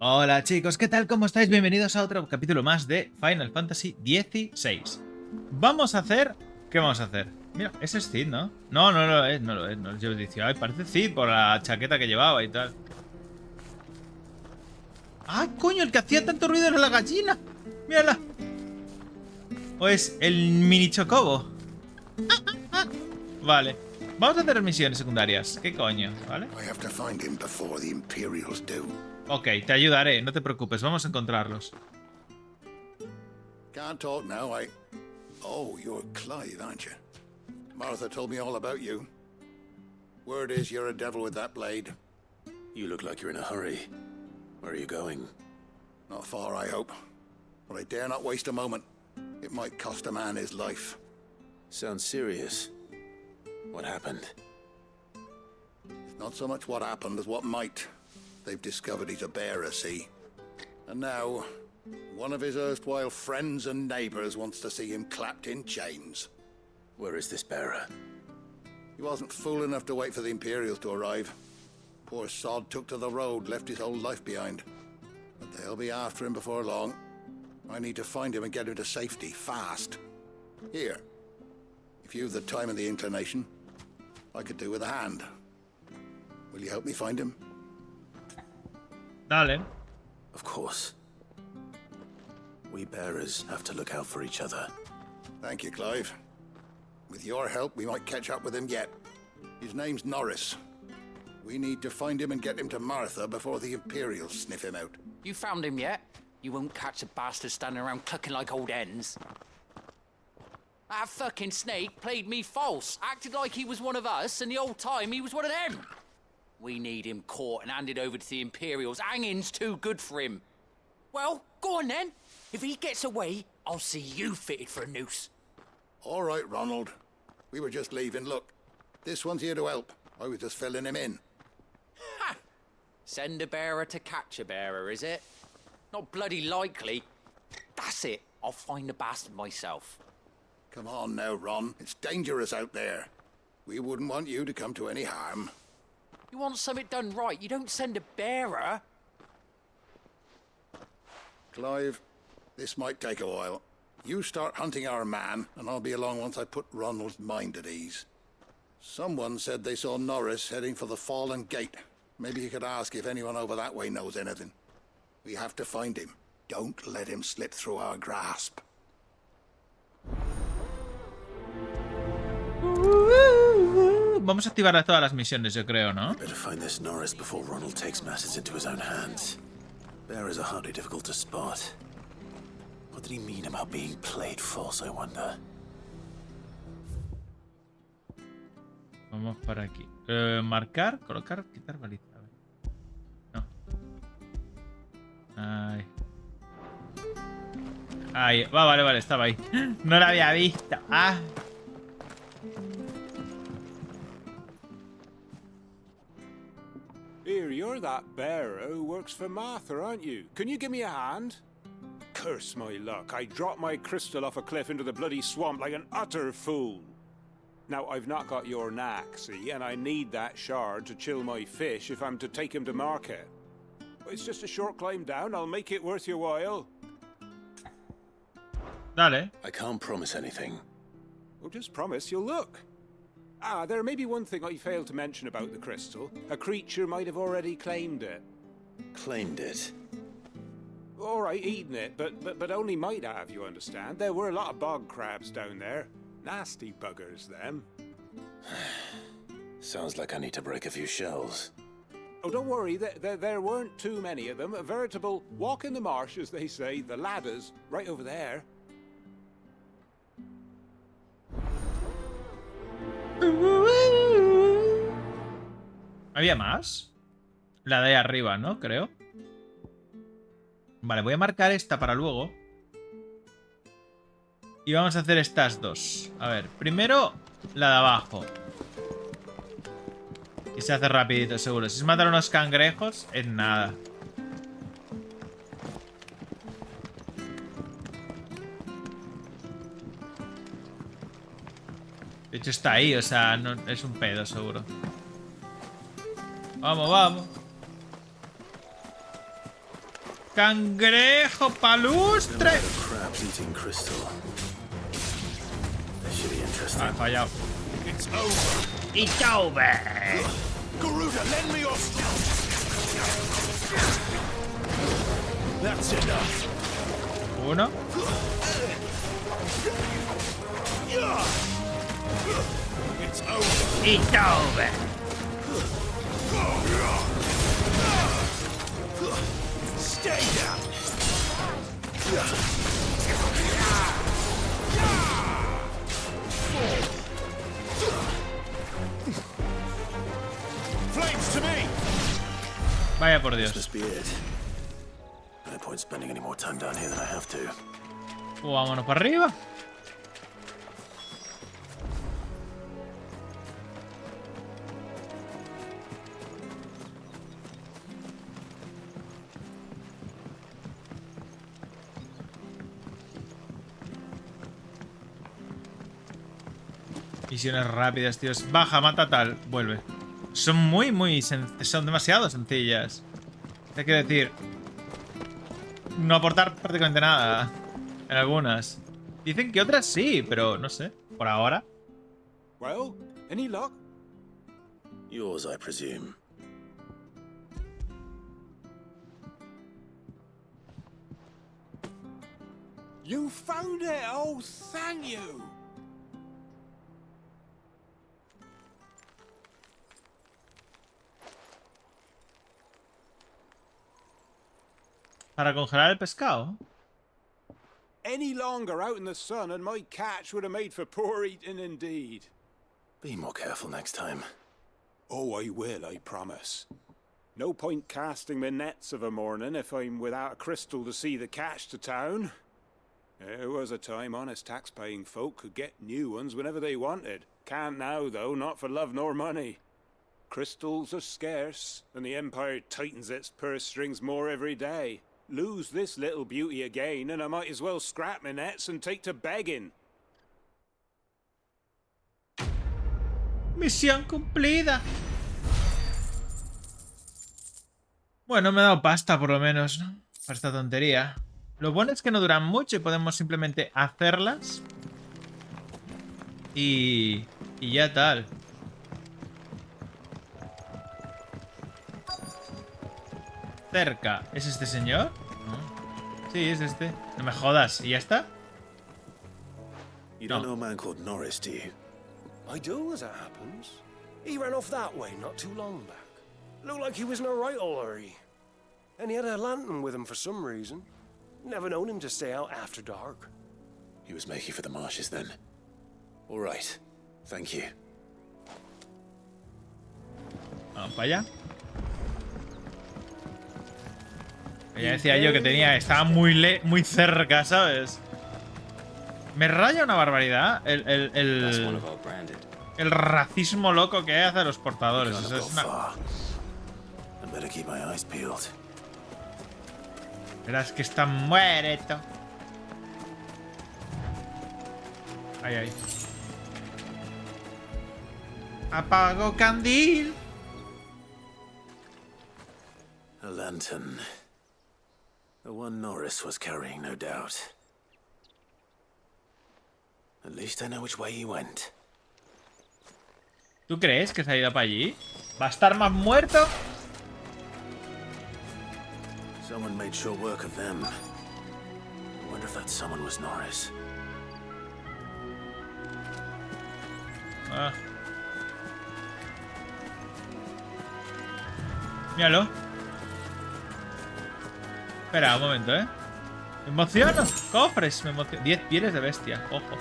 Hola chicos, ¿qué tal? ¿Cómo estáis? Bienvenidos a otro capítulo más de Final Fantasy XVI. Vamos a hacer... ¿Qué vamos a hacer? Mira, ese es Cid, ¿no? No, no lo es, no lo es. No, yo decía, ay, parece Cid por la chaqueta que llevaba y tal. ¡Ah, coño! El que hacía tanto ruido era la gallina. ¡Mírala! ¿O es el mini chocobo? Vale. Vamos a hacer misiones secundarias. ¿Qué coño? ¿Vale? Ok, te ayudaré, no te preocupes, vamos a encontrarlos. Can't talk now, Oh, you're Clive, aren't you? Martha told me all about you. Word is you're a devil with that blade. You look like you're in a hurry. Where are you going? Not far, I hope. But I dare not waste a moment. It might cost a man his life. Sounds serious. What happened? It's not so much what happened as what might. They've discovered he's a bearer, see? And now, one of his erstwhile friends and neighbors wants to see him clapped in chains. Where is this bearer? He wasn't fool enough to wait for the Imperials to arrive. Poor sod took to the road, left his whole life behind. But they'll be after him before long. I need to find him and get him to safety, fast. Here. If you've the time and the inclination, I could do with a hand. Will you help me find him? Dale. Of course. We bearers have to look out for each other. Thank you, Clive. With your help, we might catch up with him yet. His name's Norris. We need to find him and get him to Martha before the Imperials sniff him out. You found him yet? You won't catch a bastard standing around clucking like old hens. That fucking snake played me false, acted like he was one of us, and the whole time he was one of them. We need him caught and handed over to the Imperials. Hanging's too good for him. Well, go on then. If he gets away, I'll see you fitted for a noose. All right, Ronald. We were just leaving. Look, this one's here to help. I was just filling him in. Ha! Send a bearer to catch a bearer, is it? Not bloody likely. That's it. I'll find the bastard myself. Come on now, Ron. It's dangerous out there. We wouldn't want you to come to any harm. You want something done right, you don't send a bearer. Clive, this might take a while. You start hunting our man, and I'll be along once I put Ronald's mind at ease. Someone said they saw Norris heading for the Fallen Gate. Maybe you could ask if anyone over that way knows anything. We have to find him. Don't let him slip through our grasp. Vamos a activar todas las misiones, yo creo, ¿no? Better find this Norris before Ronald takes matters into his own hands. Bearers are hardly difficult to spot. What did he mean about being played false, I wonder? Vamos para aquí. Marcar, colocar, quitar baliza. A ver. No. Ahí. Ahí. Va, vale, estaba ahí. No la había visto. Ah. Here, you're that bearer who works for Martha, aren't you? Can you give me a hand? Curse my luck, I dropped my crystal off a cliff into the bloody swamp like an utter fool. Now, I've not got your knack, see, and I need that shard to chill my fish if I'm to take him to market. It's just a short climb down, I'll make it worth your while. Dale. I can't promise anything. Well, just promise you'll look. Ah, there may be one thing I failed to mention about the crystal. A creature might have already claimed it. Claimed it. All right, eaten it, but only might have, you understand. There were a lot of bog crabs down there. Nasty buggers, them. Sounds like I need to break a few shells. Oh, don't worry, there weren't too many of them. A veritable walk in the marsh, as they say, the ladders, right over there. ¿Había más? La de ahí arriba, ¿no? Creo. Vale, voy a marcar esta para luego. Y vamos a hacer estas dos. A ver, primero la de abajo. Y se hace rapidito, seguro. Si es matar unos cangrejos, es nada. De hecho está ahí, o sea, no, es un pedo, seguro. Vamos, vamos. ¡Cangrejo palustre! Crabs eating crystal. That should be interesting. Ah, fallado. It's over. ¡It's over! Garuda, lend me your That's enough. Uno. It's over. ¡It's over! Stay down. Flames to me. Vaya por This Dios. must be it. No point spending any more time down here than I have to. Vámonos para arriba. Misiones rápidas, tíos. Baja, mata tal, vuelve. Son son demasiado sencillas. Hay que decir, no aportar prácticamente nada en algunas. Dicen que otras sí, pero no sé. Por ahora. Well, any luck? Yours, I presume. You found it. Oh, thank you. Para congelar el pescado. Any longer out in the sun and my catch would have made for poor eating indeed. Be more careful next time. Oh, I will, I promise. No point casting my nets of a morning if I'm without a crystal to see the catch to town. There was a time honest tax-paying folk could get new ones whenever they wanted. Can't now, though, not for love nor money. Crystals are scarce, and the Empire tightens its purse strings more every day. Lose this little beauty again, and I might as well scrap my nets and take to begging. Misión cumplida. Bueno, me he dado pasta por lo menos, ¿no? Para esta tontería. Lo bueno es que no duran mucho y podemos simplemente hacerlas. Y ya tal. Cerca. ¿Es este señor? No. Sí, es este. No me jodas. ¿Y ya está? You don't know a man called Norris, do you? I do, as it happens. He ran off that way not too long back. Looked like he was in a right old hurry. And he had a lantern with him for some reason. Never known him to stay out after dark. He was making for the marshes then. All right. Thank you. Vamos para allá. Ya decía yo que estaba muy cerca, ¿sabes? Me raya una barbaridad el racismo loco que hace a los portadores. Eso es una... Verás que está muerto. Ay, ay. Apago candil. A lantern. The one Norris was carrying, no doubt. At least I know which way he went. ¿Tú crees que se ha ido para allí? ¿Va a estar más muerto? Someone made short work of them. I wonder if that someone was Norris. Ah. Míralo. Espera, un momento, ¿eh? Me emociono. Cofres, me emociono. 10 pieles de bestia, ojo.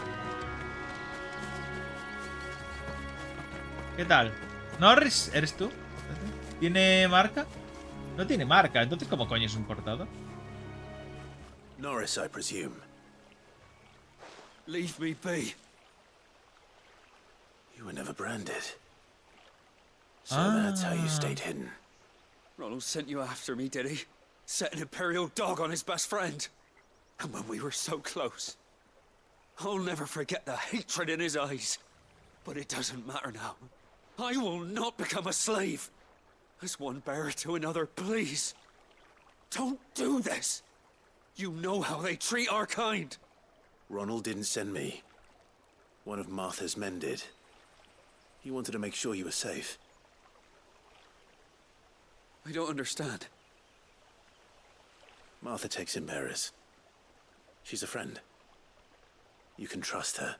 ¿Qué tal? Norris, ¿eres tú? ¿Tiene marca? No tiene marca, entonces ¿cómo coño es un portador? Norris, I presume. Leave me be. You were never branded. So that's how you stayed hidden. Ronald sent you after me, did he? Set an Imperial dog on his best friend. And when we were so close. I'll never forget the hatred in his eyes. But it doesn't matter now. I will not become a slave. As one bearer to another, please. Don't do this! You know how they treat our kind! Ronald didn't send me. One of Martha's men did. He wanted to make sure you were safe. I don't understand. Martha takes in bearers. She's a friend. You can trust her.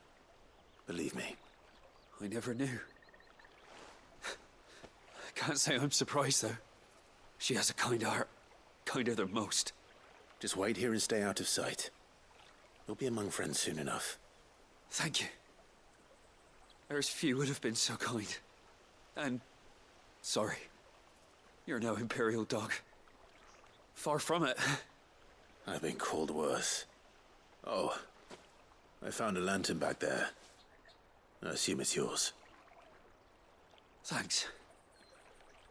Believe me. I never knew. I can't say I'm surprised, though. She has a kind heart. Kinder than most. Just wait here and stay out of sight. You'll be among friends soon enough. Thank you. There's few would have been so kind. And... sorry. You're no Imperial dog. Far from it. I've been called worse. Oh, I found a lantern back there. I assume it's yours. Thanks.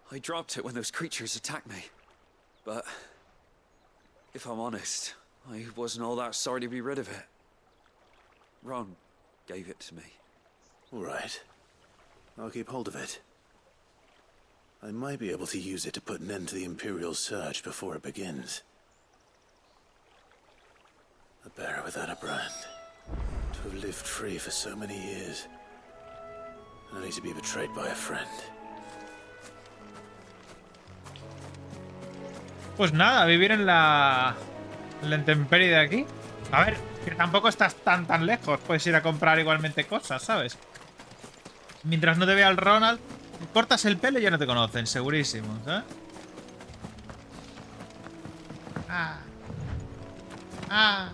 I dropped it when those creatures attacked me. But... if I'm honest, I wasn't all that sorry to be rid of it. Ron gave it to me. All right. I'll keep hold of it. I might be able to use it to put an end to the Imperial surge before it begins. A bearer without a brand. To have lived free for so many years. Only to be betrayed by a friend. Pues nada, vivir en la intemperie de aquí. A ver, que tampoco estás tan lejos. Puedes ir a comprar igualmente cosas, ¿sabes? Mientras no te vea el Ronald, cortas el pelo y ya no te conocen, segurísimo, ¿sabes? Ah. Ah.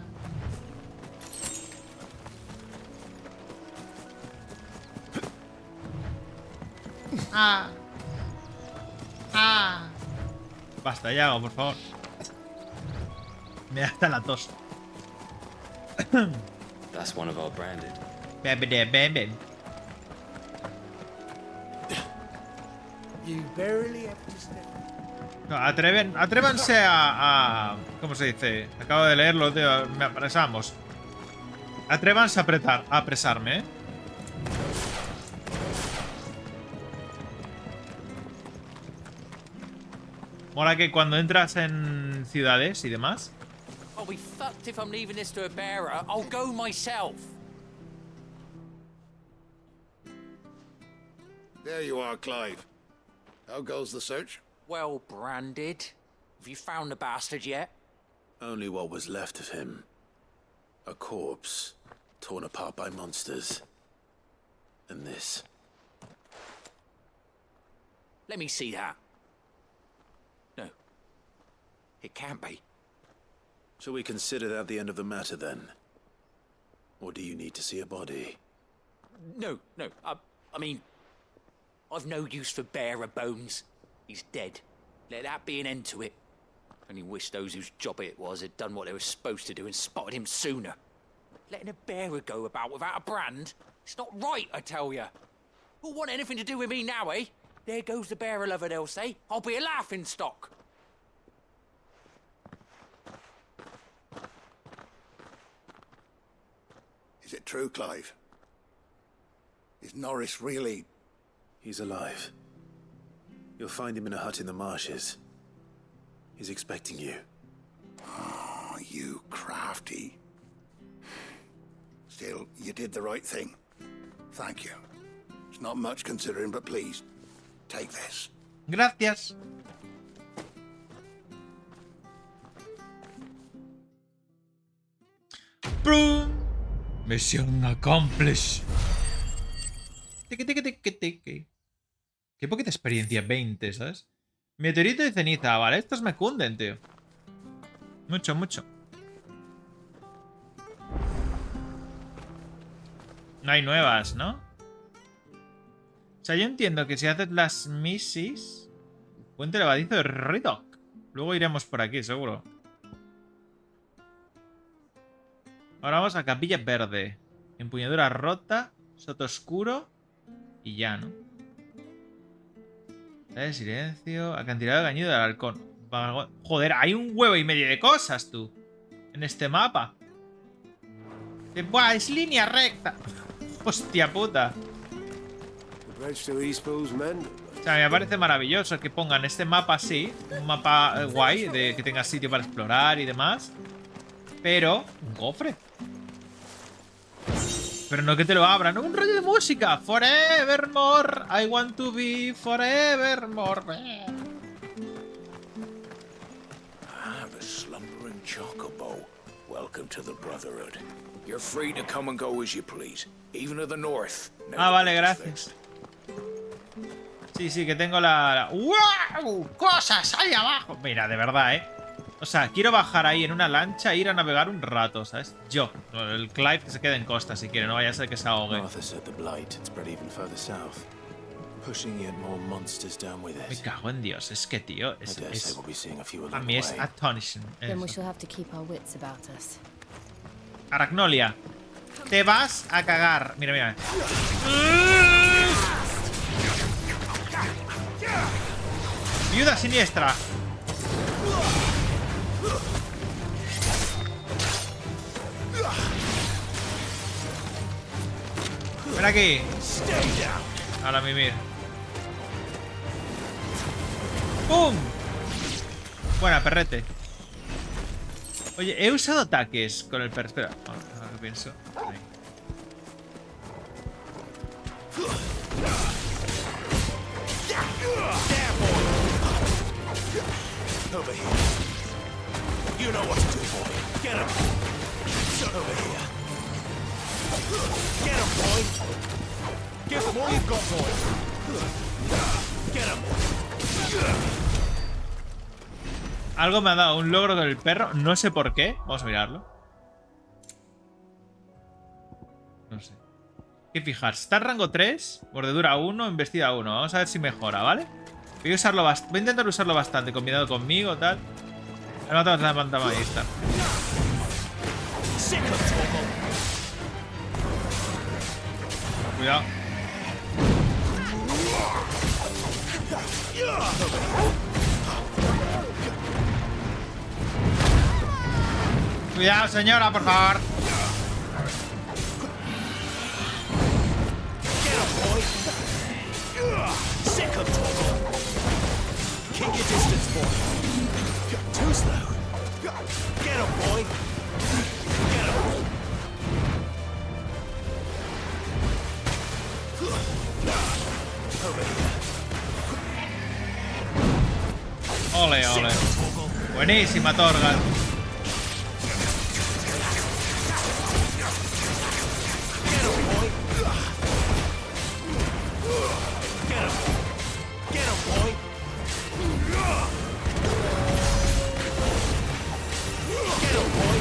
Ah. Ah. Basta, Yago, por favor. Me da hasta la tos. That's one of our branded. You barely have to step. No, atrévanse a... ¿Cómo se dice? Acabo de leerlo, tío. Me apresamos. Atrévanse a apresarme, ¿eh? Mola que cuando entras en ciudades y demás... I'll be fucked if I'm leaving this to a bearer. I'll go myself. There you are, Clive. How goes the search? Well branded. Have you found the bastard yet? Only what was left of him. A corpse, torn apart by monsters. And this. Let me see that. No. It can't be. Shall we consider that the end of the matter, then? Or do you need to see a body? No. I mean... I've no use for bearer bones. He's dead. Let that be an end to it. Only wish those whose job it was had done what they were supposed to do and spotted him sooner. Letting a bearer go about without a brand? It's not right, I tell you. Who'll want anything to do with me now, eh? There goes the bearer lover, they'll say. I'll be a laughing stock. Is it true, Clive? Is Norris really... He's alive. You'll find him in a hut in the marshes. He's expecting you. Oh, you crafty. Still, you did the right thing. Thank you. It's not much considering, but please, take this. Gracias. Boom. Mission accomplished. Tiki. Qué poquita experiencia, 20, ¿sabes? Meteorito y ceniza, vale, estos me cunden, tío. Mucho. No hay nuevas, ¿no? O sea, yo entiendo que si haces las misis... Puente levadizo de Riddock. Luego iremos por aquí, seguro. Ahora vamos a Capilla Verde. Empuñadura rota. Soto oscuro. Y ya, ¿no? Sala de silencio. Acantilado de gañido del halcón. Joder, hay un huevo y medio de cosas, tú. En este mapa. ¡Buah! Es línea recta. Hostia puta. sea, me parece maravilloso que pongan este mapa así. Un mapa guay, de que tenga sitio para explorar y demás. Pero, un cofre. Pero no que te lo abran. Un rollo de música. Forevermore. I want to be forevermore. I have a slumbering chocobo. Welcome to the Brotherhood. You're free to come and go as you please, even to the north. Ah, vale, gracias. Sí, sí, que tengo la... ¡Wow! ¡Cosas ahí abajo! Mira, de verdad, ¿eh? O sea, quiero bajar ahí en una lancha e ir a navegar un rato, ¿sabes? Yo. El Clive que se quede en costa si quiere, no vaya a ser que se ahogue. Me cago en Dios, es que, tío, a mí es astonishing. Aracnolia, te vas a cagar. Mira, mira. Viuda siniestra. Ven aquí. Ahora mimir. ¡Pum! Buena, perrete. Oye, he usado ataques con el perro. Espera, ahora que pienso. Ahí. Over here. You know what to do, boy. Get him. Over here. Get him, boy. Give him all you've got, boy. Get him. Algo me ha dado un logro del perro. No sé por qué. Vamos a mirarlo. No sé. Hay que fijarse. Está en rango 3. Mordedura 1. Embestida 1. Vamos a ver si mejora, ¿vale? Voy a intentar usarlo bastante. Combinado conmigo, tal. He matado la pantalla. Ahí está. Cuidado. Cuidado, señora, por favor. Keep your distance, boy. Too slow. Get him, boy. Get him. Over here. Ole, ole. Buenísima, Torgal. Get him, boy. Get him. Get him, boy. Get him, boy.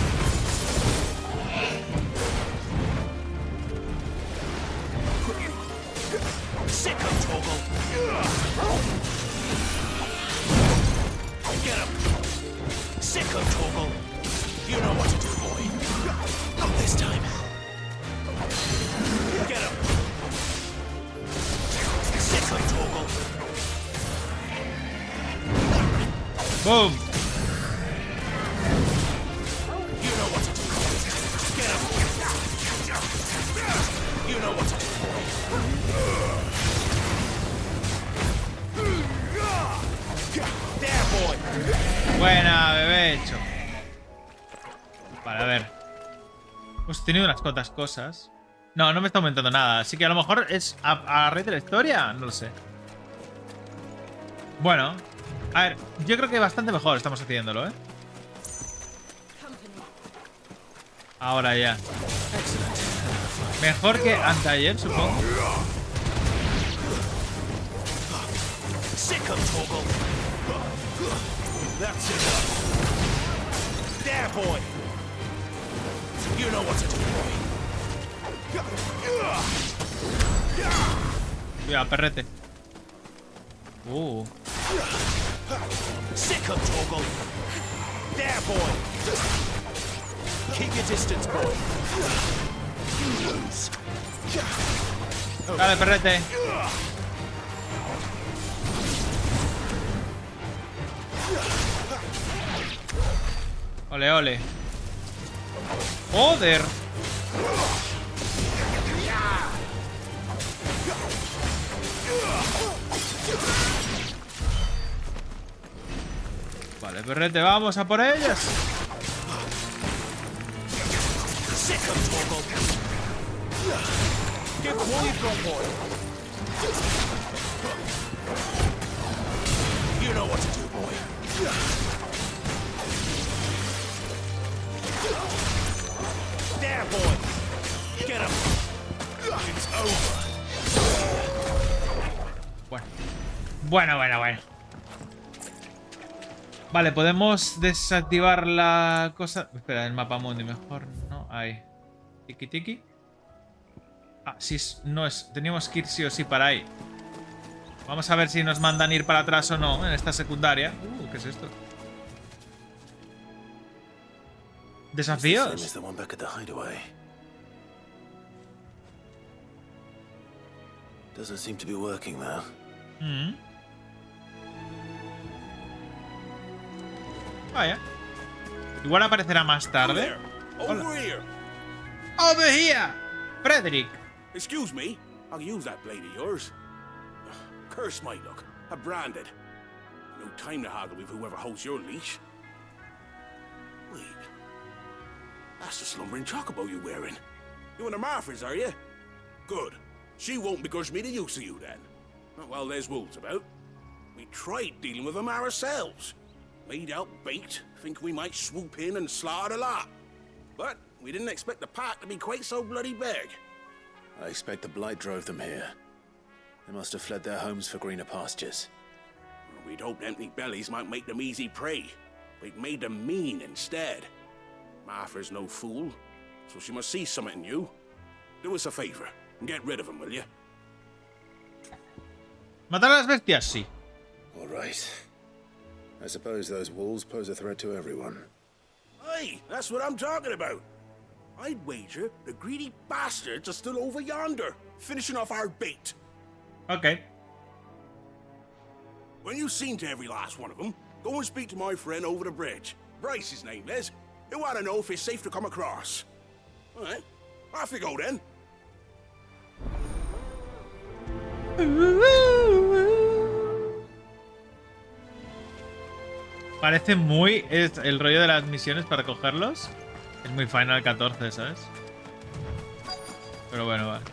Sick him, Toggle. Get him. Sick him, Toggle. You know what to do, boy. Not this time. Get him. Sick him, Toggle. Boom. You know what to do. Get him. You know what to do, boy. There, boy. Buena, bebé hecho. Vale, a ver. Hemos tenido unas cuantas cosas. No, no me está aumentando nada. Así que a lo mejor es a raíz de la historia. No lo sé. Bueno. A ver, yo creo que bastante mejor estamos haciéndolo, ¿eh? Ahora ya. Mejor que anteayer, supongo. Sick him, Toggle. That's enough. There, boy. You know what to do, boy. Cuidado, perrete. Sick him, Toggle. There, boy. Keep your distance, boy. You lose. Dale, perrete. Ole, ole. Joder. Vale, perrete, vamos a por ellas. You know what to do, boy. There, boy. Get him. It's over. Bueno. Vale, podemos desactivar la cosa. Espera, el mapa mundi mejor, ¿no? Ahí. Tiki tiki. Ah, sí, no es. Teníamos que ir sí o sí para ahí. Vamos a ver si nos mandan ir para atrás o no en esta secundaria. ¿Qué es esto? ¿Desafíos? Doesn't seem to be working though. Vaya. Igual aparecerá más tarde. Over here. Over here, Frederick. Excuse me. I'll use that blade of yours. Curse my luck. I'm branded. No time to haggle with whoever holds your leash. Wait. That's the slumbering chocobo you're wearing. You and the Marfors, are you? Good. She won't begrudge me the use of you then. Not while there's wolves about. We tried dealing with them ourselves. Laid out bait, think we might swoop in and slaughter the lot. But we didn't expect the pack to be quite so bloody big. I expect the blight drove them here. They must have fled their homes for greener pastures. Well, we'd hoped empty bellies might make them easy prey, but it made them mean instead. Martha's no fool, so she must see something in you. Do us a favor and get rid of them, will you? ¿Matar a las bestias? Sí. All right. I suppose those wolves pose a threat to everyone. Aye, that's what I'm talking about. I'd wager the greedy bastards are still over yonder, finishing off our bait. Ok. When you've seen to every last one of them, go and speak to my friend over the bridge. Bryce, his name is. He'll want to know if it's safe to come across. All right, off you go then. Parece muy... el rollo de las misiones para cogerlos. Es muy Final 14, ¿sabes? Pero bueno, vale.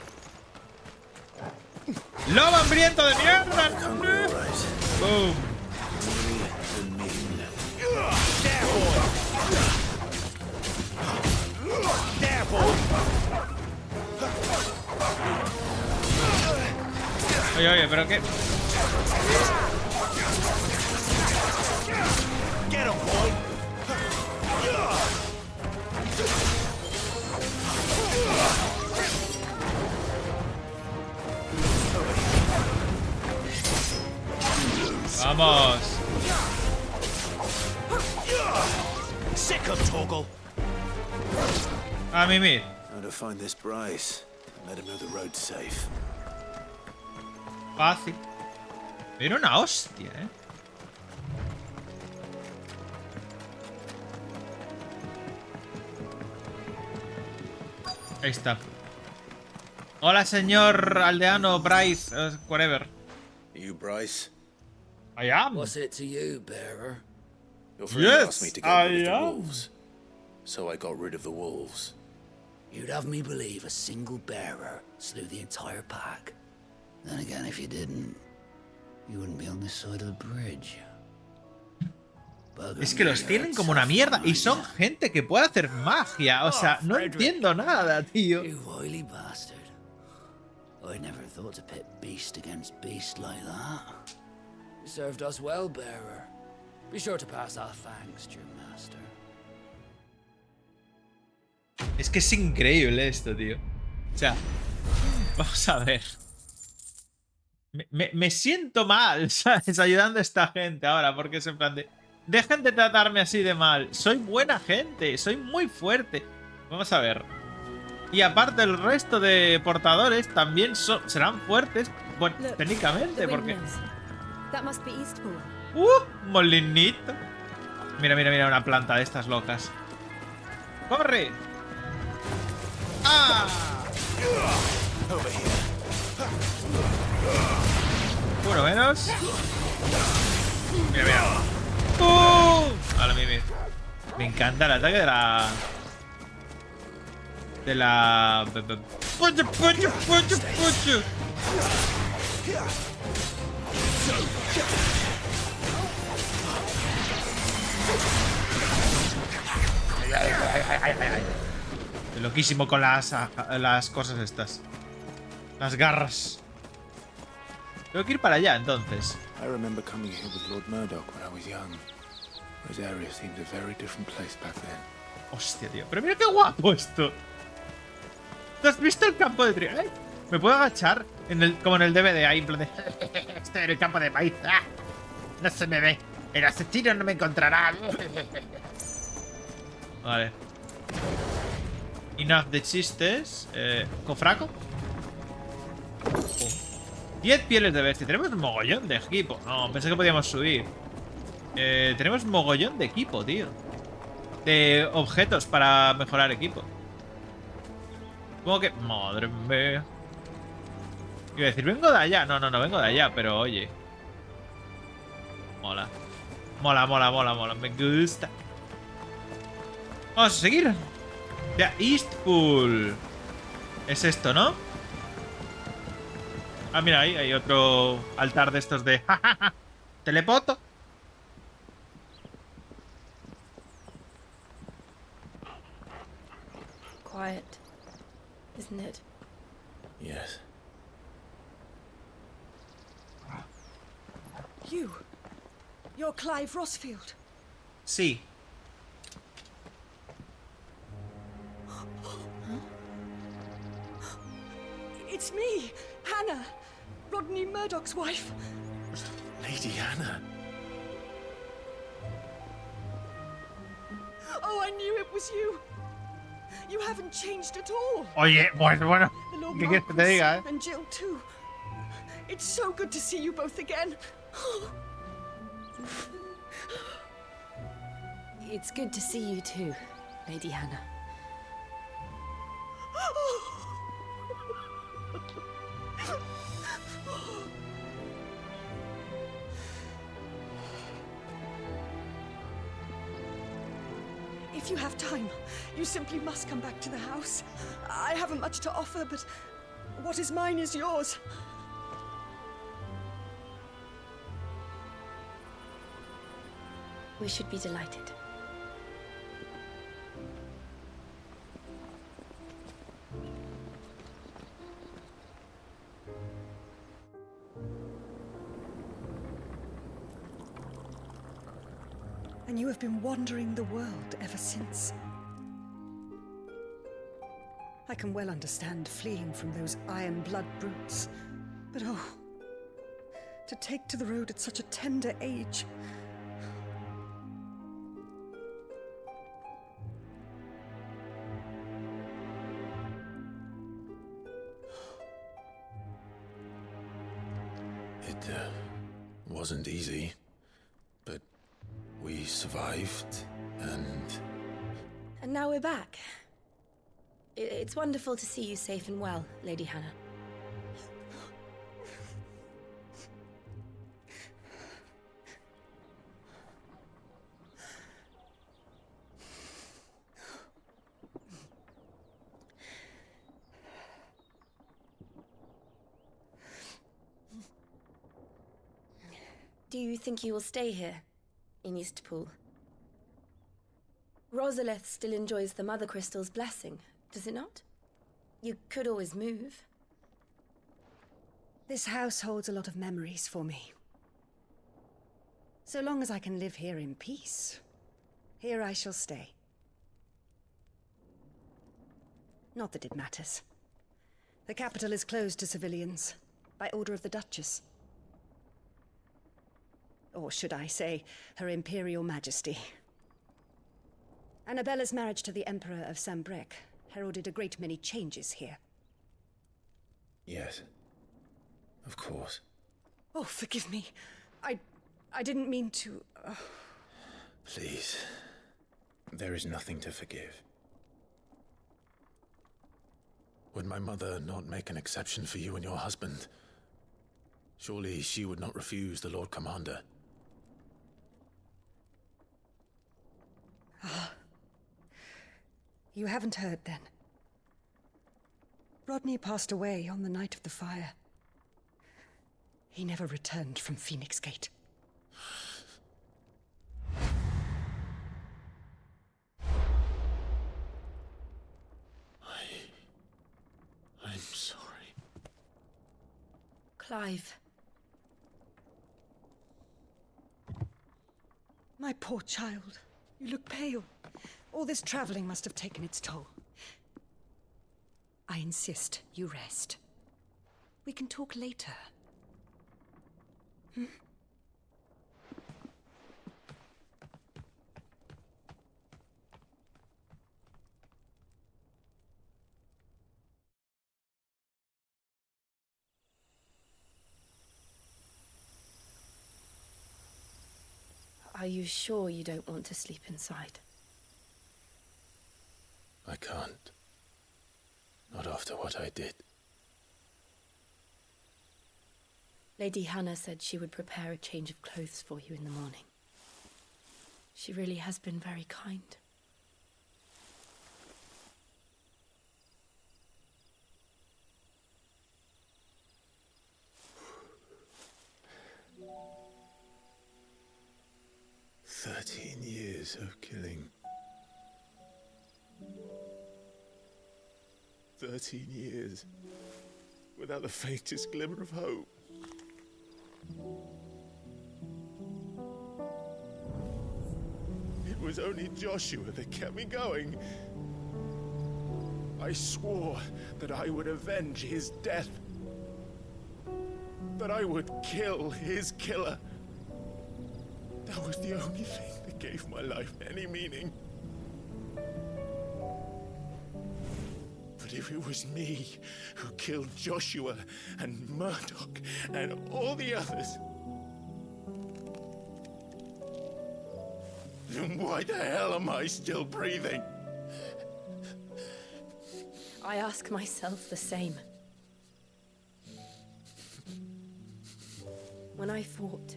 ¡Lobo hambriento de mierda! ¡Boom! Oye, ¿pero qué? Get him, boy. Vamos. Sick of Toggle. A mimir. How to find this Bryce? Let him know the road's safe. Fácil. Era una hostia, ¿eh? Ahí está. Hola, señor aldeano Bryce, whatever. You, Bryce? I am. What's it to you, bearer? Your friend asked me to get rid of the wolves. So I got rid of the wolves. You'd have me believe a single bearer slew the entire pack. Then again, if you didn't, you wouldn't be on this side of the bridge. Es que los tienen como una mierda y son gente que puede hacer magia. O sea, no entiendo nada, tío. You wily bastard. I never thought to pit beast against beast like that. You served us well, bearer. Be sure to pass our thanks, dear master. Es que es increíble esto, tío. O sea, vamos a ver. Me siento mal, ¿sabes? Ayudando a esta gente ahora, porque es en plan de... Dejen de tratarme así de mal. Soy buena gente, soy muy fuerte. Vamos a ver. Y aparte el resto de portadores también serán fuertes, bueno, técnicamente, porque... Molinito. Mira, mira, mira, una planta de estas locas. ¡Corre! ¡Ah! Bueno, menos. Mira, mira. Ahora me encanta el ataque de la... De la... ¡Pucho, pucho, pucho, pucho! Estoy loquísimo con las cosas estas. Las garras. Tengo que ir para allá, entonces. I remember coming here with Lord Murdoch when I was young. Rosaria seemed a very different place back then. Hostia, tío. Pero mira qué guapo esto. ¿Tú has visto el campo de trigo? Me puedo agachar como en el DVD ahí, en plan de... Estoy en el campo de maíz. ¡Ah! No se me ve. El asesino no me encontrará. Vale. Enough de chistes. ¿Cofraco? 10 pieles de bestia. Tenemos mogollón de equipo. No, pensé que podíamos subir. Tenemos mogollón de equipo, tío. De objetos para mejorar equipo. Supongo que... Madre mía. Iba a decir, vengo de allá. No, vengo de allá, pero oye. Mola. Mola. Me gusta. Vamos a seguir. Ya, Eastpool. Es esto, ¿no? Ah, mira, ahí hay otro altar de estos de... Telepoto. Quiet, isn't it? Yes. You're Clive Rossfield. Sí. It's me, Hannah, Rodney Murdoch's wife. Lady Hannah. Oh, I knew it was you. You haven't changed at all. Oye, bueno. The Lord ¿Qué quieres que te Marquis diga, and Jill too. It's so good to see you both again. It's good to see you too, Lady Hannah. If you have time, you simply must come back to the house. I haven't much to offer, but what is mine is yours. We should be delighted. And you have been wandering the world ever since. I can well understand fleeing from those iron blood brutes. But oh, to take to the road at such a tender age. It wasn't easy, but we survived, and... And now we're back. It's wonderful to see you safe and well, Lady Hannah. Do you think you will stay here, in Eastpool? Rosalith still enjoys the Mother Crystal's blessing, does it not? You could always move. This house holds a lot of memories for me. So long as I can live here in peace, here I shall stay. Not that it matters. The capital is closed to civilians, by order of the Duchess. Or should I say, Her Imperial Majesty. Annabella's marriage to the Emperor of Sambrec heralded a great many changes here. Yes. Of course. Oh, forgive me. I didn't mean to... Please. There is nothing to forgive. Would my mother not make an exception for you and your husband? Surely she would not refuse the Lord Commander. You haven't heard, then. Rodney passed away on the night of the fire. He never returned from Phoenix Gate. I'm sorry. Clive. My poor child. You look pale. All this traveling must have taken its toll. I insist you rest. We can talk later. Are you sure you don't want to sleep inside? I can't. Not after what I did. Lady Hannah said she would prepare a change of clothes for you in the morning. She really has been very kind. Years of killing. 13 years without the faintest glimmer of hope. It was only Joshua that kept me going. I swore that I would avenge his death. That I would kill his killer. That was the only thing that gave my life any meaning. But if it was me who killed Joshua and Murdoch and all the others, then why the hell am I still breathing? I ask myself the same. When I fought,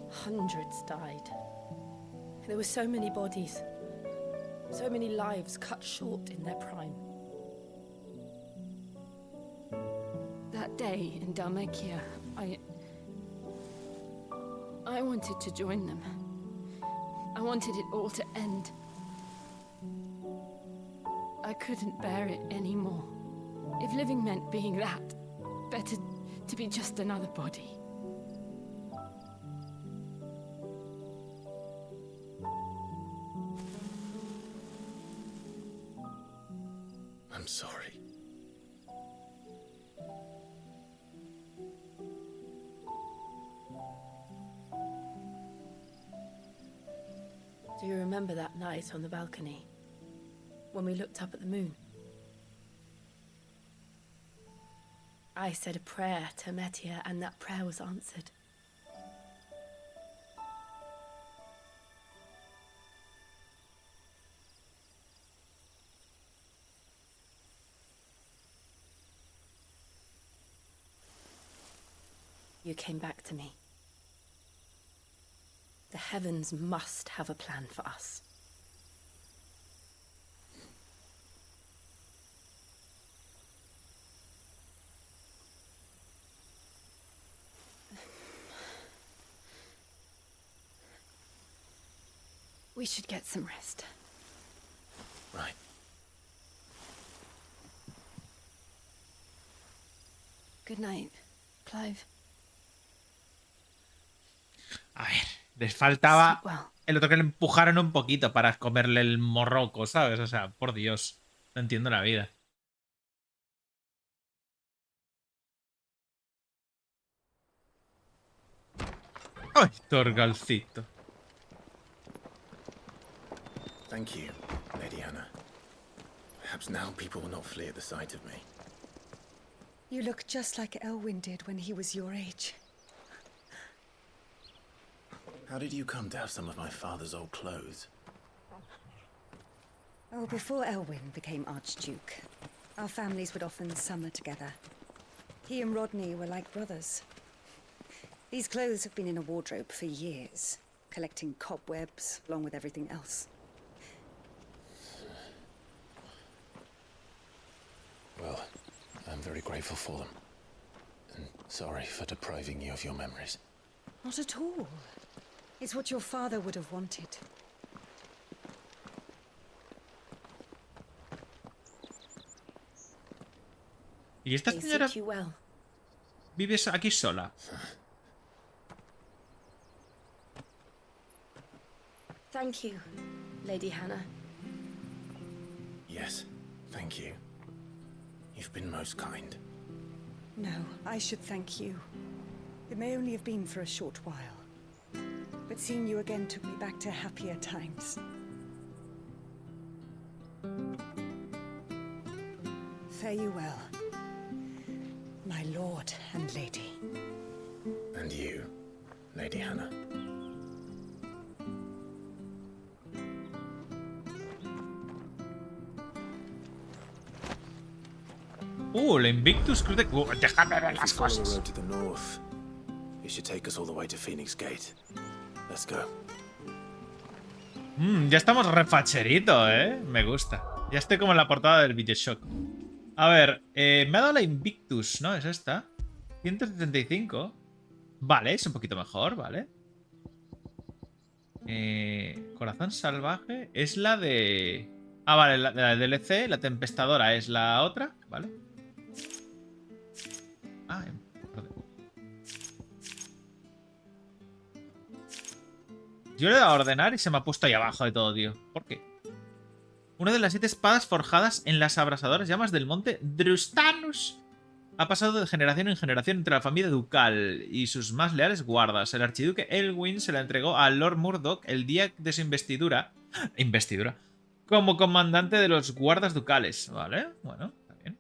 hundreds died. There were so many bodies, so many lives cut short in their prime. That day in Dalmekia, I wanted to join them. I wanted it all to end. I couldn't bear it anymore. If living meant being that, better to be just another body. I'm sorry. Do you remember that night on the balcony, when we looked up at the moon? I said a prayer to Metia, and that prayer was answered. You came back to me. The heavens must have a plan for us. We should get some rest. Right. Good night, Clive. A ver, les faltaba Sleep well. el otro que le empujaron un poquito para comerle el morroco, ¿sabes? O sea, por Dios, no entiendo la vida. ¡Ay, Torgalcito! Thank you, Lady Hannah. Perhaps now people will not flee at the sight of me. You look just like Elwyn did when he was your age. How did you come to have some of my father's old clothes? Oh, before Elwyn became Archduke, our families would often summer together. He and Rodney were like brothers. These clothes have been in a wardrobe for years, collecting cobwebs along with everything else. very grateful for them. And sorry for depriving you of your memories. Not at all. It's what your father would have wanted. ¿Y esta They señora suit you well. vive aquí sola? Thank you, Lady Hannah. Yes, thank you. You've been most kind. No, I should thank you. It may only have been for a short while. But seeing you again took me back to happier times. Fare you well, my lord and lady. And you, Lady Hannah. El Invictus Crude. Déjame ver If we las follow the cosas. road to the north, it should take us all the way to Phoenix Gate. Let's go. Ya estamos refacheritos, Me gusta. Ya estoy como en la portada del Videoshock. A ver, me ha dado la Invictus, ¿no? Es esta. 175. Vale, es un poquito mejor, ¿vale? Corazón salvaje es la de... Ah, vale, la de DLC, la tempestadora es la otra, ¿vale? Ah, perdón. Yo le he dado a ordenar y se me ha puesto ahí abajo de todo, tío. ¿Por qué? Una de las 7 espadas forjadas en las abrasadoras llamas del monte Drustanus ha pasado de generación en generación entre la familia ducal y sus más leales guardas. El archiduque Elwyn se la entregó a Lord Murdoch el día de su investidura. ¿Investidura? Como comandante de los guardas ducales. Vale, bueno, está bien.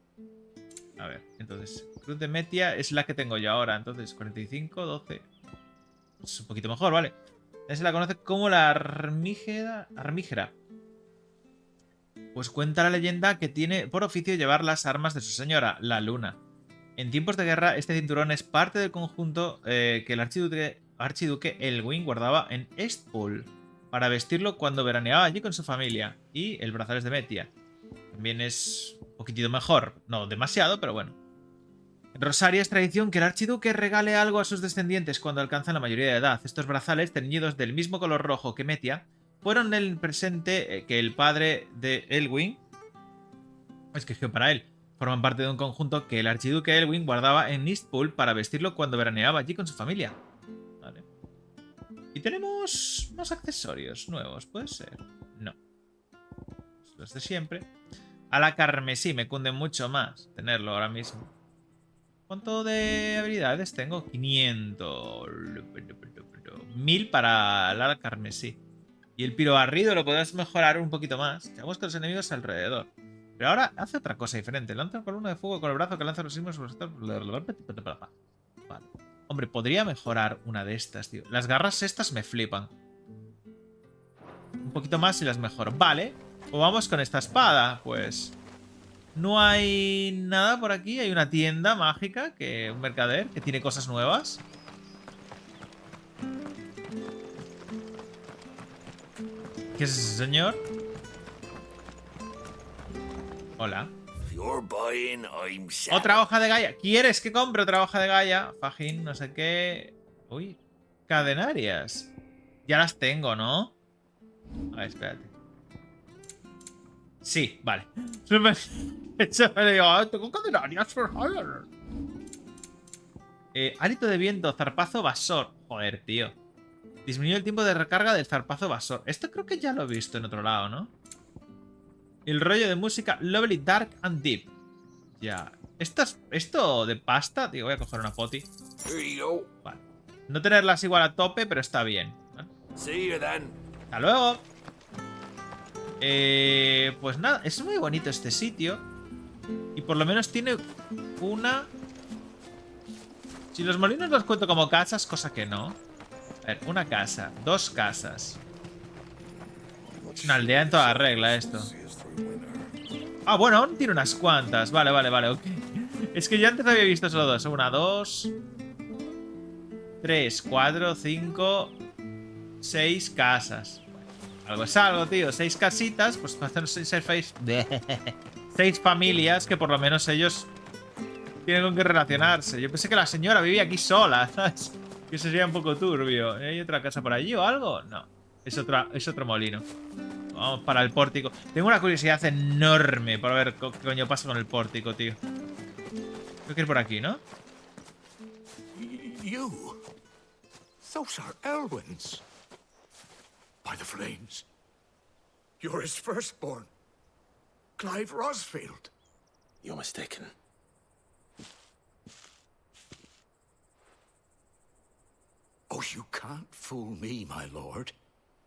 A ver, entonces, Cruz de Metia es la que tengo yo ahora. Entonces, 45, 12. Es un poquito mejor, vale. Se la conoce como la armígera. Pues cuenta la leyenda que tiene por oficio llevar las armas de su señora, la luna. En tiempos de guerra, este cinturón es parte del conjunto que el archiduque Elwyn guardaba en Eastpool para vestirlo cuando veraneaba allí con su familia. Y el brazalete de Metia. También es un poquitito mejor. No demasiado, pero bueno. En Rosaria es tradición que el archiduque regale algo a sus descendientes cuando alcanzan la mayoría de edad. Estos brazales, teñidos del mismo color rojo que Metia, fueron el presente que el padre de Elwyn escogió para él. Forman parte de un conjunto que el archiduque Elwyn guardaba en Eastpool para vestirlo cuando veraneaba allí con su familia. Vale. Y tenemos más accesorios nuevos, ¿puede ser? No. Los de siempre. A la carmesí me cunde mucho más tenerlo ahora mismo. ¿Cuánto de habilidades tengo? 500. 1000 para la carmesí. Y el pirobarrido lo podemos mejorar un poquito más. Echamos con los enemigos alrededor. Pero ahora hace otra cosa diferente. Lanza una columna de fuego con el brazo que lanza los sismos. Vale. Hombre, podría mejorar una de estas, tío. Las garras estas me flipan. Un poquito más y las mejoro. Vale. Pues vamos con esta espada. Pues no hay nada por aquí. Hay una tienda mágica, un mercader, que tiene cosas nuevas. ¿Qué es ese señor? Hola. Otra hoja de Gaia. ¿Quieres que compre otra hoja de Gaia? Fajín, no sé qué. Uy. Cadenarias. Ya las tengo, ¿no? A ver, espérate. Sí, vale. Me digo, tengo cadenarias for hire. Hálito de viento, zarpazo vasor. Joder, tío. Disminuye el tiempo de recarga del zarpazo vasor. Esto creo que ya lo he visto en otro lado, ¿no? El rollo de música Lovely, Dark and Deep. Ya. Esto de pasta, tío, voy a coger una poti. Vale. No tenerlas igual a tope, pero está bien. ¿Vale? Hasta luego. Pues nada, es muy bonito este sitio. Y por lo menos tiene una... Si los molinos los cuento como casas, cosa que no. A ver, una casa, 2 casas. Una aldea en toda regla esto. Ah, bueno, aún tiene unas cuantas. Vale, ok. Es que yo antes había visto solo 2. 1, 2, 3, 4, 5, 6 casas. Algo es algo, tío. 6 casitas, pues hacen 6 familias que por lo menos ellos Tiene con qué relacionarse. Yo pensé que la señora vivía aquí sola, ¿sabes? Que eso sería un poco turbio. ¿Hay otra casa por allí o algo? No. Es otro molino. Vamos para el pórtico. Tengo una curiosidad enorme para ver qué coño pasa con el pórtico, tío. Tengo que ir por aquí, ¿no? You? Those are Elwyn's. By the flames. You're his firstborn. Clive Rosfield. You're mistaken. Oh, you can't fool me, my lord.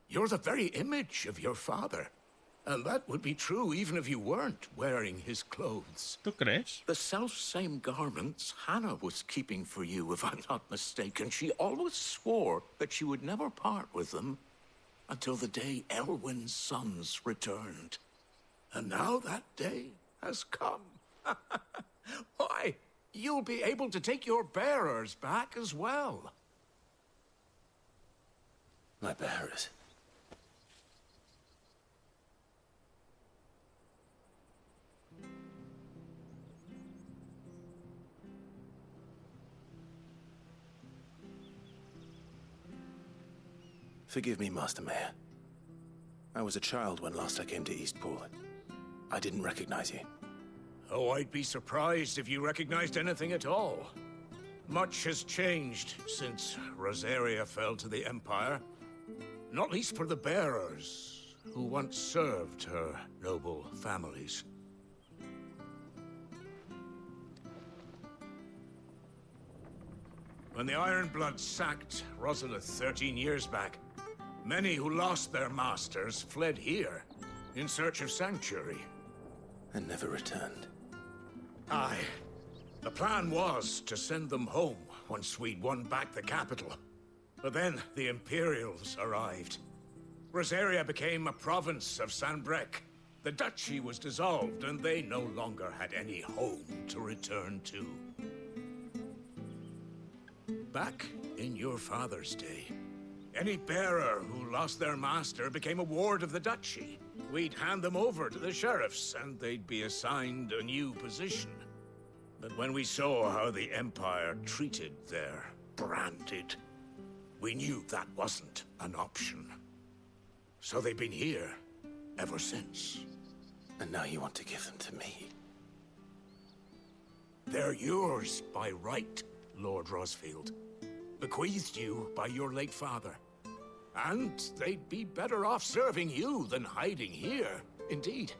You're the very image of your father. And that would be true even if you weren't wearing his clothes. ¿Tú crees? The self-same garments Hannah was keeping for you, if I'm not mistaken. She always swore that she would never part with them until the day Elwyn's sons returned. And now that day has come. Why, you'll be able to take your bearers back as well. My bearers. Forgive me, Master Mayor. I was a child when last I came to Eastpool. I didn't recognize you. Oh, I'd be surprised if you recognized anything at all. Much has changed since Rosaria fell to the Empire. Not least for the bearers, who once served her noble families. When the Ironbloods sacked Rosalith 13 years back, many who lost their masters fled here, in search of sanctuary. And never returned. Aye. The plan was to send them home once we'd won back the capital. But then the Imperials arrived. Rosaria became a province of Sanbreque. The duchy was dissolved, and they no longer had any home to return to. Back in your father's day, any bearer who lost their master became a ward of the duchy. We'd hand them over to the sheriffs, and they'd be assigned a new position. But when we saw how the Empire treated their branded, we knew that wasn't an option. So they've been here ever since. And now you want to give them to me? They're yours by right, Lord Rosfield. Bequeathed you by your late father. And they'd be better off serving you than hiding here. Indeed,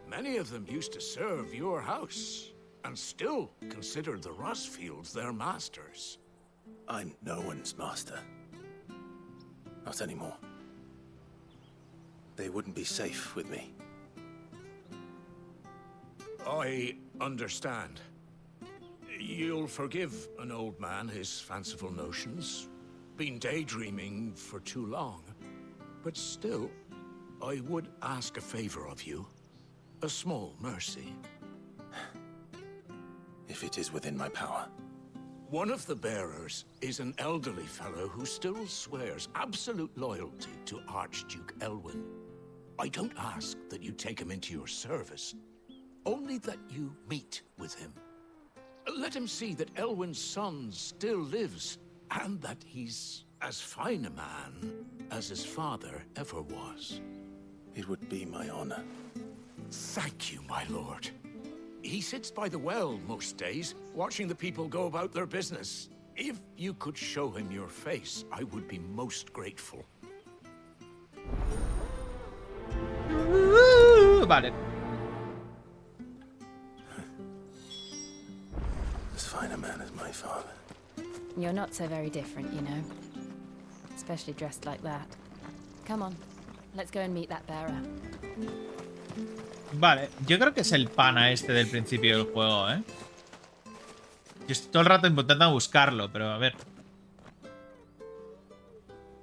many of them used to serve your house, and still consider the Rosfields their masters. I'm no one's master. Not anymore. They wouldn't be safe with me. I understand. You'll forgive an old man his fanciful notions. Been daydreaming for too long. But still, I would ask a favor of you. A small mercy. If it is within my power. One of the bearers is an elderly fellow who still swears absolute loyalty to Archduke Elwyn. I don't ask that you take him into your service, only that you meet with him. Let him see that Elwyn's son still lives, and that he's as fine a man as his father ever was. It would be my honor. Thank you, my lord. He sits by the well most days, watching the people go about their business. If you could show him your face, I would be most grateful. Vale. As fine a man as my father. You're not so very different, you know. Especially dressed like that. Come on, let's go and meet that bearer. Vale, yo creo que es el pana este del principio del juego, ¿eh? Yo estoy todo el rato intentando buscarlo, pero a ver.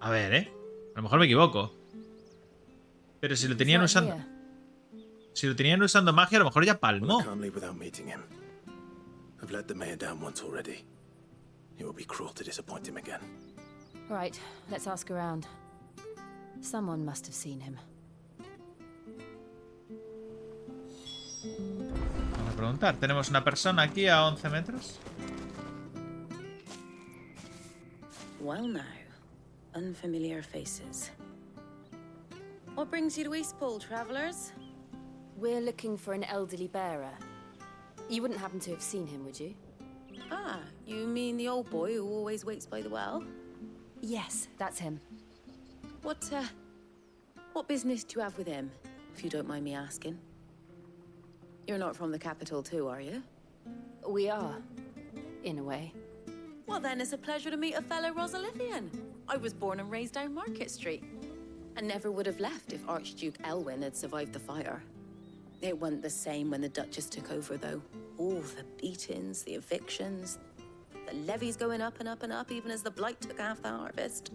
A ver, ¿eh? A lo mejor me equivoco. Pero si lo tenían usando... Si lo tenían usando magia, a lo mejor ya palmó. I can't leave without meeting him. I've let the mayor down once already. It would be cruel to disappoint him again. All right, let's ask around. Someone must have seen him. a preguntar. Tenemos una persona aquí a 11 metros. Well now, unfamiliar faces. What brings you to Eastpool, travellers? We're looking for an elderly bearer. You wouldn't happen to have seen him, would you? Ah, you mean the old boy who always waits by the well? Yes, that's him. What business do you have with him, if you don't mind me asking? You're not from the capital too, are you? We are, in a way. Well then, it's a pleasure to meet a fellow Rosalithian. I was born and raised down Market Street. And never would have left if Archduke Elwyn had survived the fire. It wasn't the same when the Duchess took over, though. All the beatings, the evictions, the levies going up and up and up, even as the blight took half the harvest.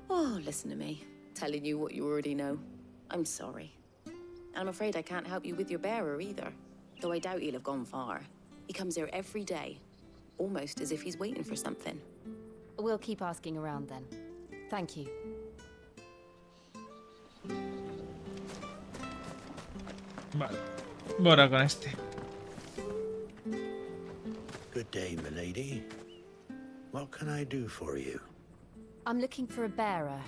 Oh, listen to me, telling you what you already know. I'm sorry. I'm afraid I can't help you with your bearer either, though I doubt he'll have gone far. He comes here every day, almost as if he's waiting for something. We'll keep asking around then. Thank you. Vale. Bueno, con este. Good day, milady. What can I do for you? I'm looking for a bearer,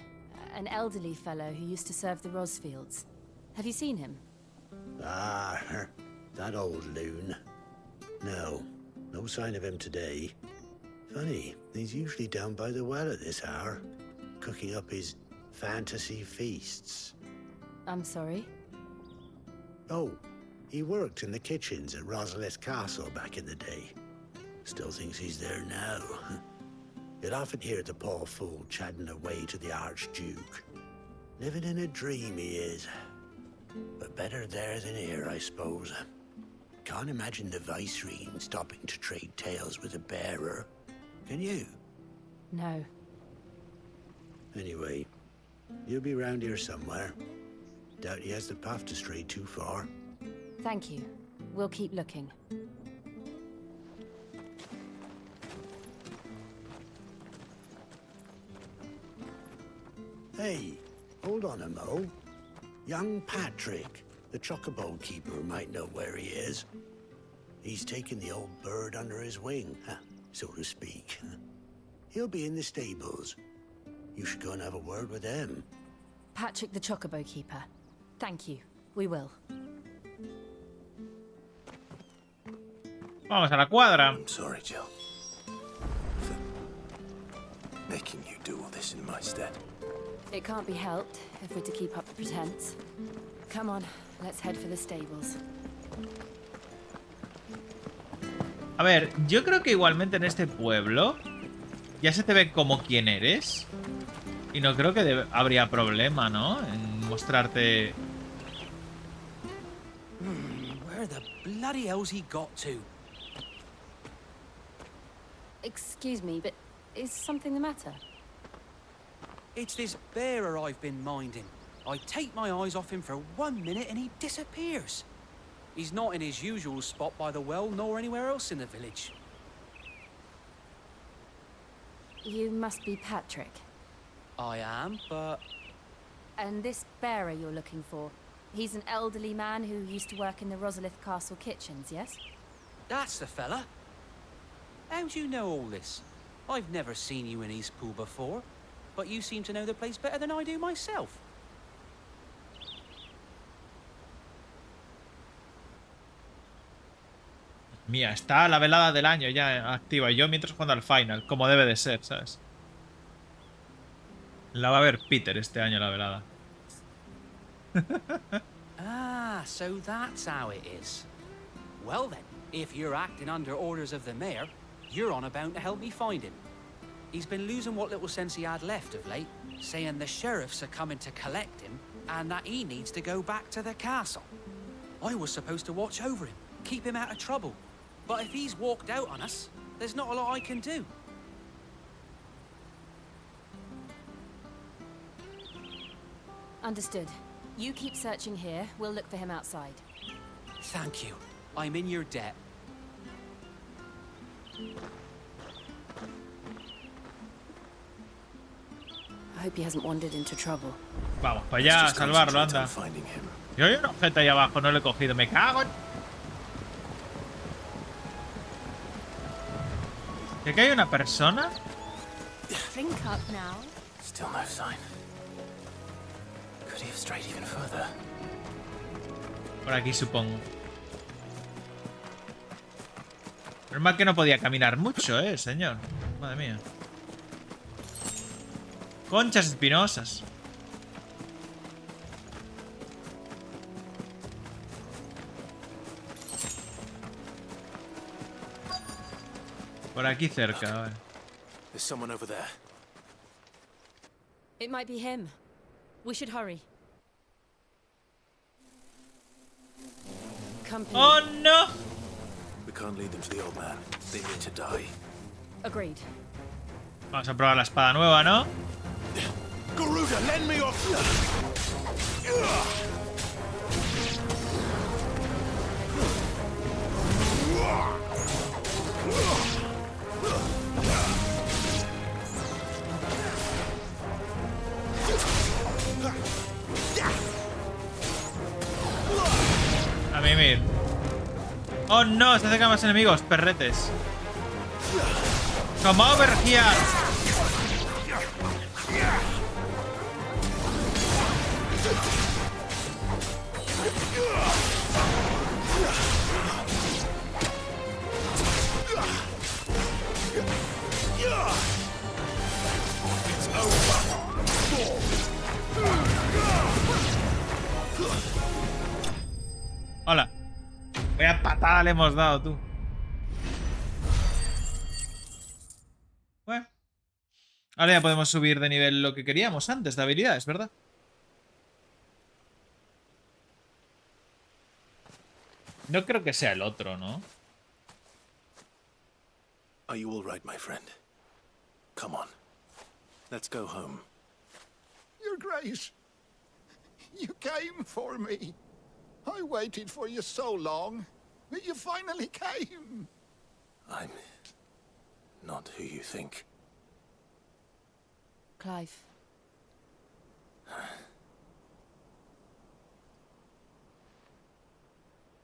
an elderly fellow who used to serve the Rosfields. Have you seen him? Ah, that old loon. No sign of him today. Funny, he's usually down by the well at this hour, cooking up his fantasy feasts. I'm sorry? Oh, he worked in the kitchens at Rosalith Castle back in the day. Still thinks he's there now. You'd often hear the poor fool chatting away to the Archduke. Living in a dream he is. But better there than here, I suppose. Can't imagine the Viceroy stopping to trade tales with a bearer. Can you? No. Anyway, you'll be round here somewhere. Doubt he has the path to stray too far. Thank you. We'll keep looking. Hey, hold on a mo. Young Patrick, the chocobo keeper, might know where he is. He's taken the old bird under his wing, so to speak. He'll be in the stables. You should go and have a word with him. Patrick the chocobo keeper. Thank you. We will. Vamos a la cuadra. I'm sorry, Jill, for making you do all this in my stead. It can't be helped if we're to keep up the pretense. Come on, let's head for the stables. A ver, yo creo que igualmente en este pueblo ya se te ve como quién eres. Y no creo que habría problema, ¿no? En mostrarte... Where the bloody hell's he got to? Excuse me, but is something the matter? It's this bearer I've been minding. I take my eyes off him for 1 minute and he disappears. He's not in his usual spot by the well, nor anywhere else in the village. You must be Patrick. I am, but... And this bearer you're looking for, he's an elderly man who used to work in the Rosalith Castle kitchens, yes? That's the fella. How'd you know all this? I've never seen you in Eastpool before, but you seem to know the place better than I do myself. Mía, está la velada del año ya activa. Y yo mientras jugando al final, como debe de ser, ¿sabes? La va a ver Peter este año, la velada. Ah, so that's how it is. Well then, if you're acting under orders of the mayor, you're on about to help me find him. He's been losing what little sense he had left of late, saying the sheriffs are coming to collect him and that he needs to go back to the castle. I was supposed to watch over him, keep him out of trouble. But if he's walked out on us, there's not a lot I can do. Understood. You keep searching here. We'll look for him outside. Thank you. I'm in your debt. I hope he hasn't wandered into trouble. Vamos para allá a salvarlo, anda. Finding him. Yo hay un objeto ahí abajo, no lo he cogido. Me cago en... ¿Que hay una persona? Drink up now. Still no sign. Could he have strayed even further? Por aquí, supongo. Normal que no podía caminar mucho, señor. Madre mía. Conchas espinosas. Por aquí cerca, a ver. There's someone over there. It might be him. We should hurry. Company. ¡Oh, no! We can't lead them to the old man. They need to die. Agreed. Vamos a probar la espada nueva, ¿no? Garuda, lend me your... A mimir. ¡Oh, no! Se acercan más enemigos, perretes. ¡Como over here! Hola. Vaya patada le hemos dado, tú. Bueno. Ahora ya podemos subir de nivel lo que queríamos antes de habilidades, ¿verdad? No creo que sea el otro, ¿no? Are you all right, my friend? Come on. Let's go home. Your Grace, you came for me. I waited for you so long, but you finally came. I'm not who you think. Clive.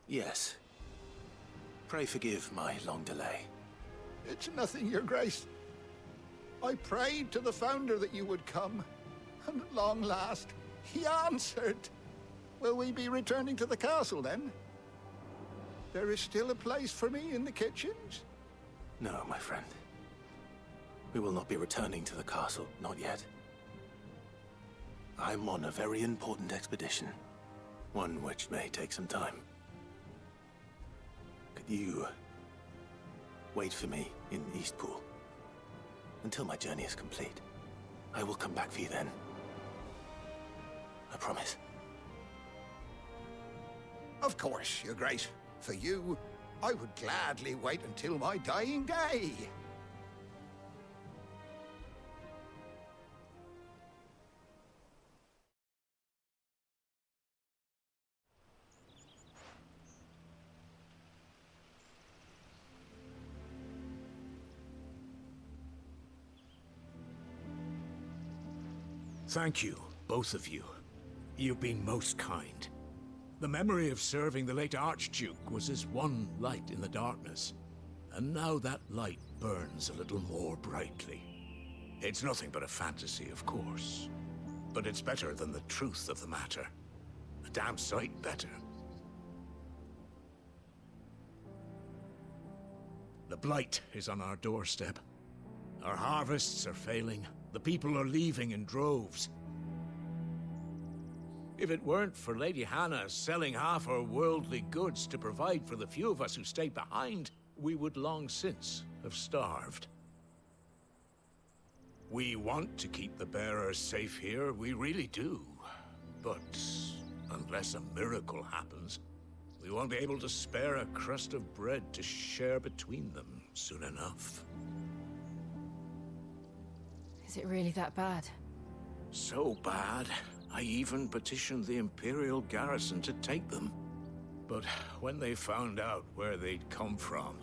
Yes. Pray forgive my long delay. It's nothing, Your Grace. I prayed to the Founder that you would come, and at long last, he answered. Will we be returning to the castle, then? There is still a place for me in the kitchens? No, my friend. We will not be returning to the castle, not yet. I'm on a very important expedition. One which may take some time. Could you wait for me in Eastpool until my journey is complete? I will come back for you then. I promise. Of course, Your Grace. For you, I would gladly wait until my dying day. Thank you, both of you. You've been most kind. The memory of serving the late Archduke was as one light in the darkness, and now that light burns a little more brightly. It's nothing but a fantasy, of course, but it's better than the truth of the matter. A damn sight better. The blight is on our doorstep. Our harvests are failing. The people are leaving in droves. If it weren't for Lady Hannah selling half her worldly goods to provide for the few of us who stay behind, we would long since have starved. We want to keep the bearers safe here, we really do. But unless a miracle happens, we won't be able to spare a crust of bread to share between them soon enough. Is it really that bad? So bad, I even petitioned the Imperial garrison to take them. But when they found out where they'd come from,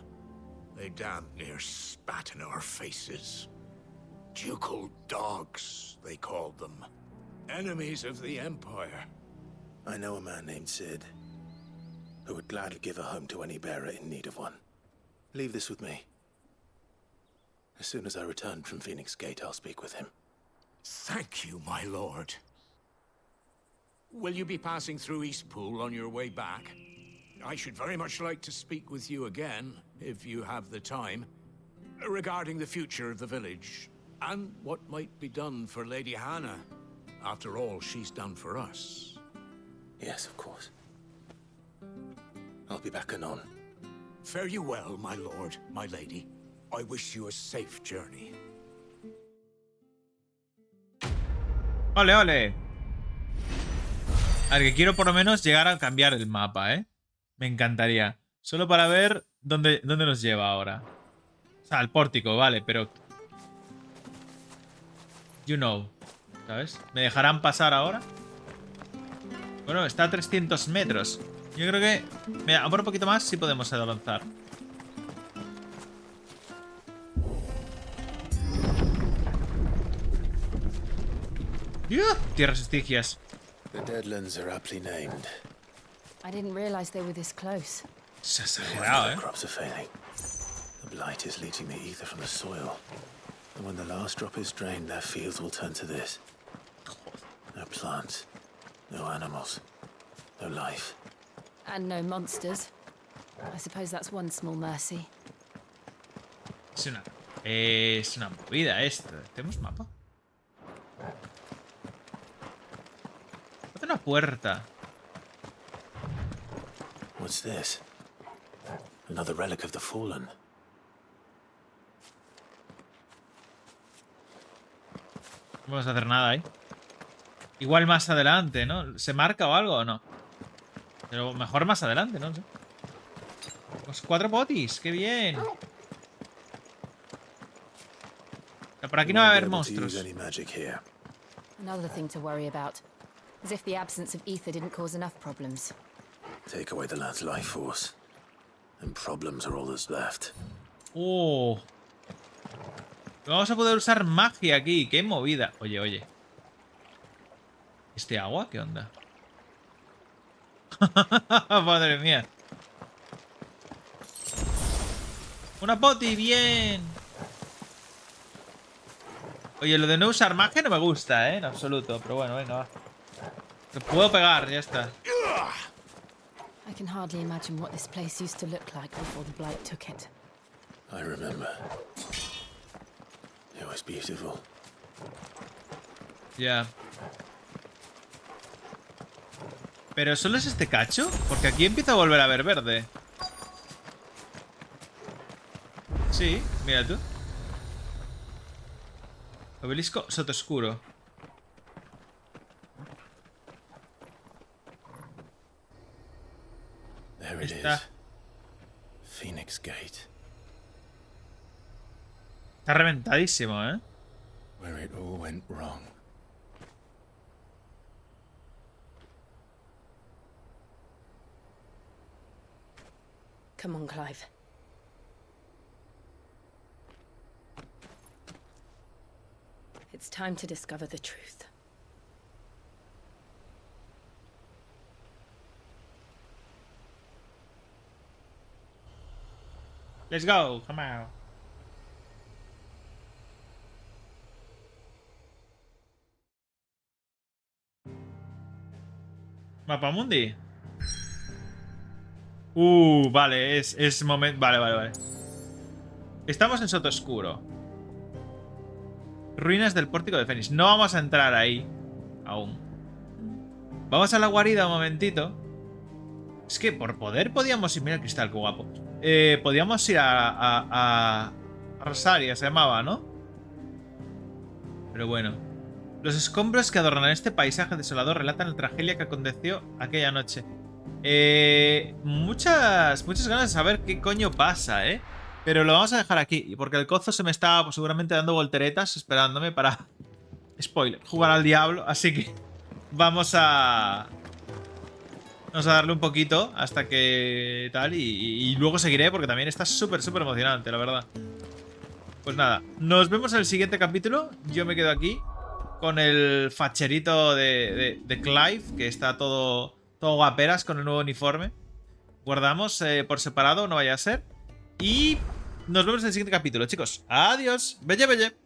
they damn near spat in our faces. Ducal dogs, they called them. Enemies of the Empire. I know a man named Sid who would gladly give a home to any bearer in need of one. Leave this with me. As soon as I return from Phoenix Gate, I'll speak with him. Thank you, my lord. Will you be passing through Eastpool on your way back? I should very much like to speak with you again, if you have the time, regarding the future of the village, and what might be done for Lady Hannah. After all she's done for us. Yes, of course. I'll be back anon. Fare you well, my lord, my lady. I wish you a safe journey. Ole, ole. A ver, que quiero por lo menos llegar a cambiar el mapa, ¿eh? Me encantaría. Solo para ver dónde nos lleva ahora. O sea, al pórtico, vale, pero... You know. ¿Sabes? ¿Me dejarán pasar ahora? Bueno, está a 300 metros. Yo creo que... Mira, por un poquito más sí podemos avanzar. Tierras estigias. The Deadlands are aptly named. I didn't realize they were this close. Es exagerado, ¿eh? Crops are failing. The blight is leaching the ether from the soil. And when the last drop is drained, their fields will turn to this. No plants, no animals, no life. And no monsters. I suppose that's one small mercy. Es una movida esto. ¿Tenemos mapa? Hace una puerta. What's this? Another relic of the fallen. No vamos a hacer nada ahí. Igual más adelante, ¿no? ¿Se marca o algo o no? Pero mejor más adelante, no sé. Los 4 botis, qué bien. Pero por aquí no va a haber monstruos. Another thing to worry about. As if the absence of ether didn't cause enough problems. Take away the lad's life force, and problems are all that's left. Oh. Vamos a poder usar magia aquí, qué movida. Oye, oye. ¿Este agua? ¿Qué onda? Madre mía. Una poti, bien. Oye, lo de no usar magia no me gusta, en absoluto. Pero bueno, venga, va. Te puedo pegar, ya está. I can hardly imagine what this place used to look like before the blight took it. I remember. It was beautiful. Ya. ¿Pero solo es este cacho? Porque aquí empieza a volver a ver verde. Sí, mira tú. Obelisco sotoscuro. There it Está. is. Phoenix Gate. Está reventadísimo, ¿eh? Where it all went wrong. Come on, Clive. It's time to discover the truth. Let's go, come on. Mapa mundi. Vale, es momento. Vale. Estamos en Soto Oscuro. Ruinas del pórtico de Fénix. No vamos a entrar ahí. Aún. Vamos a la guarida un momentito. Es que por poder podíamos ir. Mira el cristal, qué guapo. Podíamos ir a Rosaria, se llamaba, ¿no? Pero bueno. Los escombros que adornan este paisaje desolador relatan la tragedia que aconteció aquella noche. Muchas ganas de saber qué coño pasa, ¿eh? Pero lo vamos a dejar aquí, porque el cozo se me está pues, seguramente dando volteretas esperándome para... Spoiler, jugar al diablo, así que vamos a darle un poquito hasta que tal y luego seguiré porque también está súper emocionante, la verdad. Pues nada, nos vemos en el siguiente capítulo, yo me quedo aquí con el facherito de Clive, que está todo guaperas con el nuevo uniforme. Guardamos por separado, no vaya a ser. Y nos vemos en el siguiente capítulo, chicos. Adiós. Belle, belle.